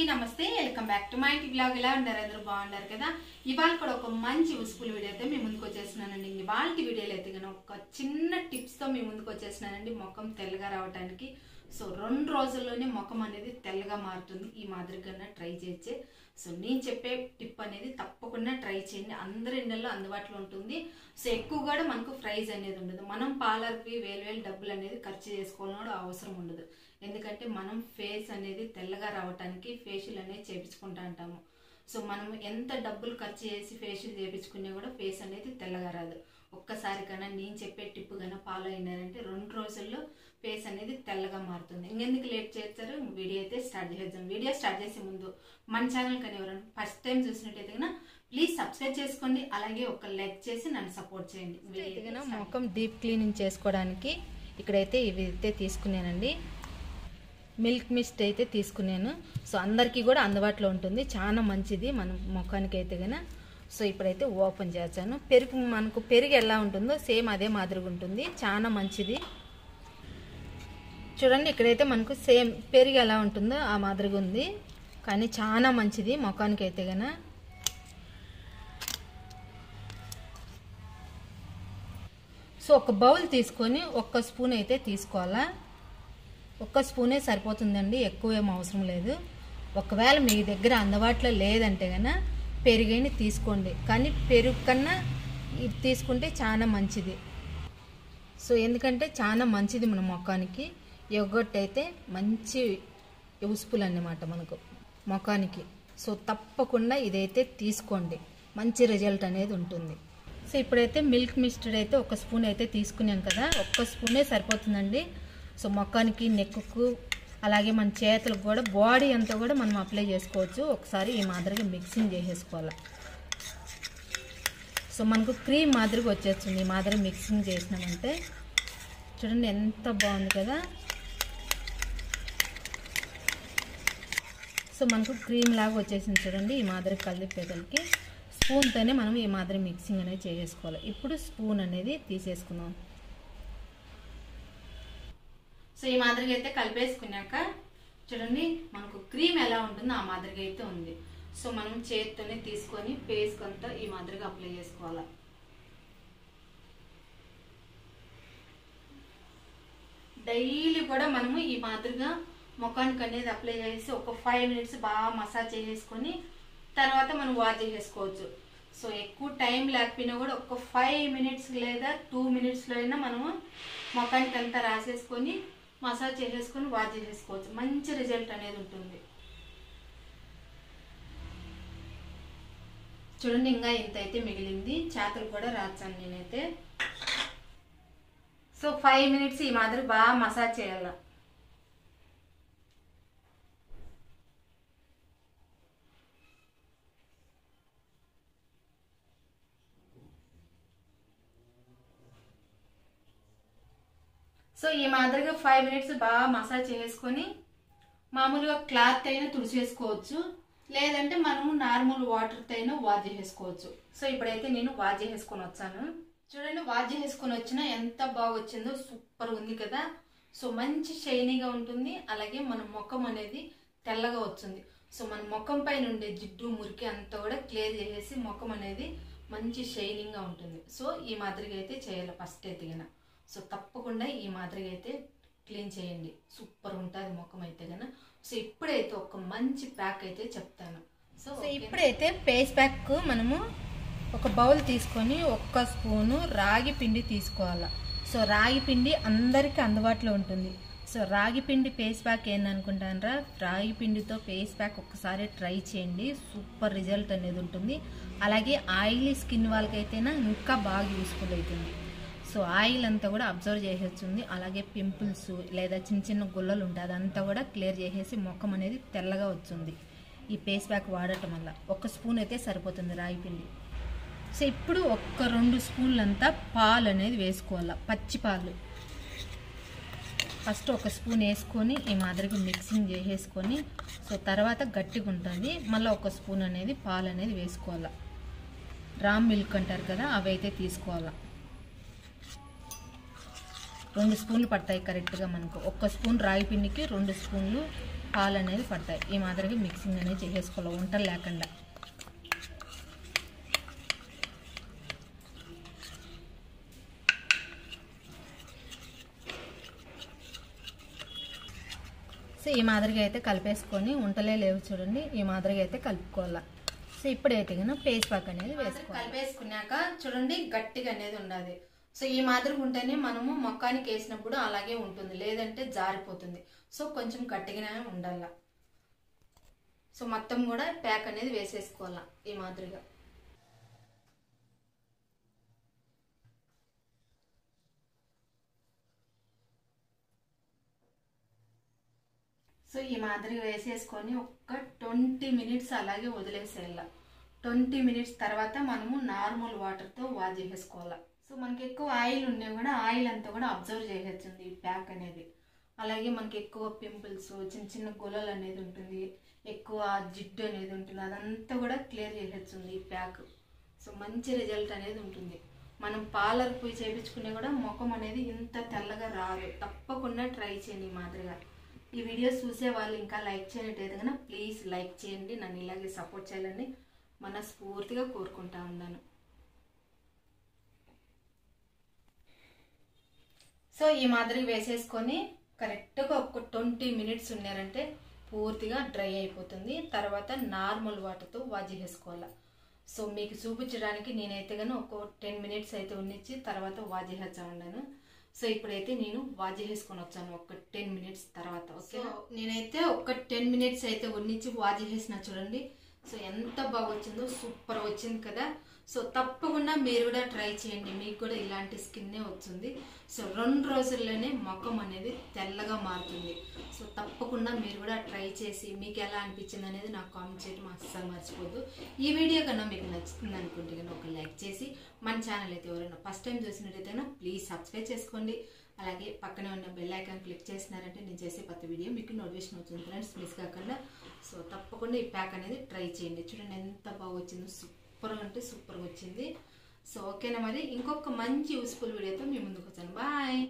నమస్తే welcome back to my ఇంటి blog. ఎలా ఉన్నారు? అందరూ బాగున్నారు కదా. ఇవాళ కూడా ఒక మంచి యూస్ఫుల్ వీడియో అయితే మీ ముందుకు వచ్చేస్తున్నానండి. ఇవాళ వీడియోలో అయితే కనుక ఒక చిన్న టిప్స్ తో మీ ముందుకు వచ్చేస్తున్నానండి. ముఖం తెల్లగా రావడానికి. సో 2 రోజుల్లోనే ముఖం అనేది తెల్లగా మారుతుంది. ఈ మాదిరిగా ట్రై చేయొచ్చే. సో నేను చెప్పే టిప్ అనేది తప్పకుండా ట్రై చేయండి. అందరి ఇళ్ళల్లో అందుబాటులో ఉంటుంది. సో ఎక్కువ కూడా మనకు ప్రైస్ అనేది ఉండదు. మనం పార్లర్కి వేలు డబ్బులు అనేది ఖర్చు చేసుకోవడం అవసరం ఉండదు. ఎందుకంటే మనం ఫేస్ అనేది తెల్లగా రావడానికి ఫేషియల్ అనేది చేయించుకుంటా అంటాము. సో మనం ఎంత డబ్బులు ఖర్చు చేసి ఫేషియల్ చేయించుకున్నా కూడా ఫేస్ అనేది తెల్లగా రాదు. ఒక్కసారి కన్నా నేను చెప్పే టిప్ కన్నా ఫాలో అయినారంటే 2 రోజుల్లో ఫేస్ అనేది తెల్లగా మారుతుంది. ఇంకెందుకు లేట్ చేస్తారు, వీడియో అయితే స్టార్ట్ చేద్దాం. వీడియో స్టార్ట్ చేసే ముందు మన ఛానల్ కానీ ఎవరైనా ఫస్ట్ టైం చూసినట్టయితే కన్నా ప్లీజ్ సబ్స్క్రైబ్ చేసుకోండి. అలాగే ఒక లైక్ చేసి నన్ను సపోర్ట్ చేయండి. ముఖం డీప్ క్లీనింగ్ చేసుకోవడానికి ఇక్కడైతే ఇవి అయితే తీసుకున్నానండి. మిల్క్ మిస్ట్ అయితే తీసుకున్నాను. సో అందరికీ కూడా అందుబాటులో ఉంటుంది. చాలా మంచిది మన ముఖానికి అయితే కనుక. సో ఇప్పుడైతే ఓపెన్ చేస్తాను. మనకు పెరుగు ఎలా ఉంటుందో సేమ్ అదే మాదిరిగా ఉంటుంది. చాలా మంచిది. చూడండి, ఇక్కడైతే మనకు సేమ్ పెరుగు ఎలా ఉంటుందో ఆ మాదిరిగా ఉంది. కానీ చాలా మంచిది ముఖానికి అయితే కనుక. సో ఒక బౌల్ తీసుకొని 1 స్పూన్ అయితే తీసుకోవాలా. 1 స్పూనే సరిపోతుందండి, ఎక్కువ ఏం అవసరం లేదు. ఒకవేళ మీ దగ్గర అందుబాటులో లేదంటే కనుక పెరుగైనా తీసుకోండి. కానీ పెరుగు కన్నా ఇది తీసుకుంటే చాలా మంచిది. సో ఎందుకంటే చాలా మంచిది మన ముఖానికి. యోగర్ట్ అయితే మంచి యూస్ఫుల్ అన్నమాట మనకు ముఖానికి. సో తప్పకుండా ఇదైతే తీసుకోండి, మంచి రిజల్ట్ అనేది ఉంటుంది. సో ఇప్పుడైతే మిల్క్ మిస్టర్డ్ అయితే 1 స్పూన్ అయితే తీసుకున్నాను కదా, 1 స్పూనే సరిపోతుందండి. సో ముఖానికి, నెక్కు, అలాగే మన చేతులకు కూడా, బాడీ అంతా కూడా మనం అప్లై చేసుకోవచ్చు. ఒకసారి ఈ మాదిరిగా మిక్సింగ్ చేసేసుకోవాలి. సో మనకు క్రీమ్ మాదిరిగా వచ్చేస్తుంది ఈ మాదిరి మిక్సింగ్ చేసినామంటే. చూడండి ఎంత బాగుంది కదా. సో మనకు క్రీమ్ లాగా వచ్చేసింది చూడండి ఈ మాదిరి కలిపేదలకి. స్పూన్తోనే మనం ఈ మాదిరి మిక్సింగ్ అనేది చేసుకోవాలి. ఇప్పుడు స్పూన్ అనేది తీసేసుకున్నాం. సో ఈ మాదిరిగా అయితే కలిపేసుకున్నాక చూడండి మనకు క్రీమ్ ఎలా ఉంటుందో ఆ మాదిరిగా అయితే ఉంది. సో మనం చేతితోనే తీసుకొని ఫేస్ అంతా ఈ మాదిరిగా అప్లై చేసుకోవాలి. డైలీ కూడా మనము ఈ మాదిరిగా ముఖానికి అనేది అప్లై చేసి ఒక 5 మినిట్స్ బాగా మసాజ్ చేసేసుకొని తర్వాత మనం వాష్ చేసేసుకోవచ్చు. సో ఎక్కువ టైం లేకపోయినా కూడా ఒక 5 మినిట్స్ లేదా 2 మినిట్స్లో అయినా మనము ముఖానికి అంతా రాసేసుకొని మసాజ్ చేసేసుకొని వాష్ చేసేసుకోవచ్చు. మంచి రిజల్ట్ అనేది ఉంటుంది. చూడండి ఇంకా ఇంత అయితే మిగిలింది. చేతులు కూడా రాచాను నేనైతే. సో 5 మినిట్స్ ఈ మాదిరి బాగా మసాజ్ చేయాలి. సో ఈ మాదిరిగా 5 మినిట్స్ బాగా మసాజ్ చేసుకొని మామూలుగా క్లాత్ అయినా తుడిచేసుకోవచ్చు, లేదంటే మనము నార్మల్ వాటర్తో అయినా వాష్ చేసేసుకోవచ్చు. సో ఇప్పుడైతే నేను వాష్ చేసేసుకొని వచ్చాను. చూడండి, వాష్ చేసుకొని వచ్చినా ఎంత బాగా వచ్చిందో, సూపర్ ఉంది కదా. సో మంచి షైనీగా ఉంటుంది. అలాగే మన ముఖం అనేది తెల్లగా వచ్చింది. సో మన ముఖం పైన ఉండే జిడ్డు మురికి అంతా కూడా క్లియర్ చేసేసి ముఖం అనేది మంచి షైనింగ్గా ఉంటుంది. సో ఈ మాదిరిగా అయితే చేయాలి ఫస్ట్ అయితే కనుక. సో తప్పకుండా ఈ మాదిరిగా అయితే క్లీన్ చేయండి, సూపర్ ఉంటుంది ముఖం అయితే కనుక. సో ఇప్పుడైతే ఒక మంచి ప్యాక్ అయితే చెప్తాను. సో ఇప్పుడైతే ఫేస్ ప్యాక్ మనము ఒక బౌల్ తీసుకొని 1 స్పూను రాగి పిండి తీసుకోవాలి. సో రాగి పిండి అందరికీ అందుబాటులో ఉంటుంది. సో రాగి పిండి ఫేస్ ప్యాక్ ఏందనుకుంటానరా, రాగి పిండితో ఫేస్ ప్యాక్ ఒక్కసారి ట్రై చేయండి, సూపర్ రిజల్ట్ అనేది ఉంటుంది. అలాగే ఆయిలీ స్కిన్ వాళ్ళకైతేనా ఇంకా బాగా యూస్ఫుల్ అవుతుంది. సో ఆయిల్ అంతా కూడా అబ్జర్వ్ చేసేస్తుంది. అలాగే పింపుల్స్ లేదా చిన్న చిన్న గుల్లలు ఉంటాయి, అదంతా కూడా క్లియర్ చేసేసి ముఖం అనేది తెల్లగా వచ్చింది ఈ ఫేస్ ప్యాక్ వాడటం వల్ల. 1 స్పూన్ అయితే సరిపోతుంది రాగి పిండి. సో ఇప్పుడు 1-2 స్పూన్లంతా పాలు అనేది వేసుకోవాలి, పచ్చి పాలు. ఫస్ట్ 1 స్పూన్ వేసుకొని ఈ మాదిరిగా మిక్సింగ్ చేసేసుకొని, సో తర్వాత గట్టిగా ఉంటుంది. మళ్ళీ 1 స్పూన్ అనేది పాలు అనేది వేసుకోవాలి. రామ్ మిల్క్ అంటారు కదా, అవి అయితే తీసుకోవాలి. 2 స్పూన్లు పడతాయి కరెక్ట్గా మనకు. 1 స్పూన్ రాగి పిండికి 2 స్పూన్లు పాలు అనేది పడతాయి. ఈ మాదిరిగా మిక్సింగ్ అనేది చేసేసుకోవాలి వంటలు లేకుండా. సో ఈ మాదిరిగా అయితే కలిపేసుకొని వంటలే లేవు చూడండి, ఈ మాదిరిగా అయితే కలుపుకోవాలి. సో ఇప్పుడైతే కన్నా పేస్పాక్ అనేది వేసుకోవాలి. కలిపేసుకున్నాక చూడండి గట్టిగా అనేది ఉండాలి. సో ఈ మాదిరిగా ఉంటేనే మనము మొక్కానికి వేసినప్పుడు అలాగే ఉంటుంది, లేదంటే జారిపోతుంది. సో కొంచెం గట్టిగానే ఉండాల. సో మొత్తం కూడా ప్యాక్ అనేది వేసేసుకోవాలా ఈ మాదిరిగా. సో ఈ మాదిరిగా వేసేసుకొని ఒక 20 మినిట్స్ అలాగే వదిలేసేయాల. 20 మినిట్స్ తర్వాత మనము నార్మల్ వాటర్తో వాష్ చేసేసుకోవాలి. సో మనకి ఎక్కువ ఆయిల్ ఉన్నా కూడా ఆయిల్ అంతా కూడా అబ్జర్వ్ చేసేస్తుంది ఈ ప్యాక్ అనేది. అలాగే మనకి ఎక్కువ పింపుల్స్, చిన్న చిన్న గుల్లలు అనేది ఉంటుంది, ఎక్కువ జిడ్డు అనేది ఉంటుంది, అదంతా కూడా క్లియర్ చేసేస్తుంది ఈ ప్యాక్. సో మంచి రిజల్ట్ అనేది ఉంటుంది. మనం పార్లర్ పోయి చేయించుకునే కూడా ముఖం అనేది ఇంత తెల్లగా రాదు. తప్పకుండా ట్రై చేయండి ఈ మాదిరిగా. ఈ వీడియోస్ చూసే వాళ్ళు ఇంకా లైక్ చేయనట్టయితే కనుక ప్లీజ్ లైక్ చేయండి, నన్ను ఇలాగే సపోర్ట్ చేయాలని మనస్ఫూర్తిగా కోరుకుంటా ఉన్నాను. సో ఈ మాదిరి వేసేసుకొని కరెక్ట్గా ఒక 20 మినిట్స్ ఉన్నారంటే పూర్తిగా డ్రై అయిపోతుంది. తర్వాత నార్మల్ వాటర్తో వాష్ చేసేసుకోవాలి. సో మీకు చూపించడానికి నేనైతే కానీ ఒక 10 మినిట్స్ అయితే ఉన్నిచ్చి తర్వాత వాష్ చేసేస్తా ఉన్నాను. సో ఇప్పుడైతే నేను వాష్ చేసుకొని వచ్చాను ఒక 10 మినిట్స్ తర్వాత. ఓకే, నేనైతే ఒక 10 మినిట్స్ అయితే ఉన్నిచ్చి వాష్ చేసిన చూడండి. సో ఎంత బాగా వచ్చిందో, సూపర్ వచ్చింది కదా. సో తప్పకుండా మీరు కూడా ట్రై చేయండి, మీకు కూడా ఇలాంటి స్కిన్నే వచ్చింది. సో 2 రోజుల్లోనే ముఖం అనేది తెల్లగా మారుతుంది. సో తప్పకుండా మీరు కూడా ట్రై చేసి మీకు ఎలా అనిపించింది అనేది నాకు కామెంట్ చేయడం అస్సలు మర్చిపోద్దు. ఈ వీడియో కన్నా మీకు నచ్చుతుంది అనుకుంటే కన్నా ఒక లైక్ చేసి, మన ఛానల్ అయితే ఎవరైనా ఫస్ట్ టైం చూసినట్టయితే ప్లీజ్ సబ్స్క్రైబ్ చేసుకోండి. అలాగే పక్కనే ఉన్న బెల్ ఐకాన్ క్లిక్ చేసినారంటే నేను చేసే ప్రతి వీడియో మీకు నోటిఫికేషన్ అవుతుంది ఫ్రెండ్స్, మిస్ కాకుండా. సో తప్పకుండా ఈ ప్యాక్ అనేది ట్రై చేయండి. చూడండి ఎంత బాగా వచ్చిందో, సూపర్ అంటే సూపర్గా వచ్చింది. సో ఓకేనా, మరి ఇంకొక మంచి యూస్ఫుల్ వీడియోతో మీ ముందుకు వచ్చాను. బాయ్.